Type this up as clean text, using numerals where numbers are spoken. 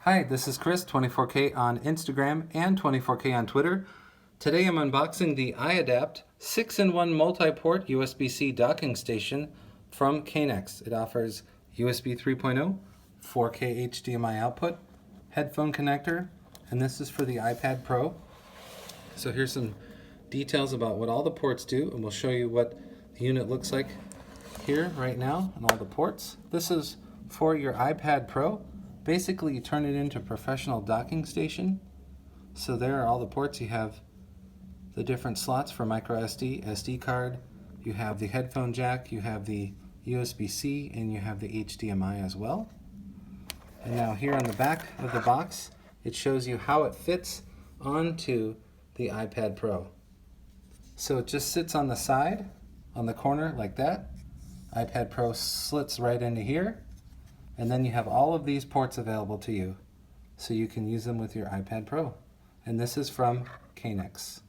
Hi, this is Chris, 24K on Instagram and 24K on Twitter. Today I'm unboxing the iAdapt 6-in-1 multi-port USB-C docking station from Kanex. It offers USB 3.0, 4K HDMI output, headphone connector, and this is for the iPad Pro. So here's some details about what all the ports do, and we'll show you what the unit looks like here right now and all the ports. This is for your iPad Pro. Basically, you turn it into a professional docking station. So there are all the ports. You have the different slots for micro SD, SD card. You have the headphone jack, you have the USB-C, and you have the HDMI as well. And now here on the back of the box, it shows you how it fits onto the iPad Pro. So it just sits on the side, on the corner like that. iPad Pro slits right into here. And then you have all of these ports available to you, so you can use them with your iPad Pro. And this is from Kanex.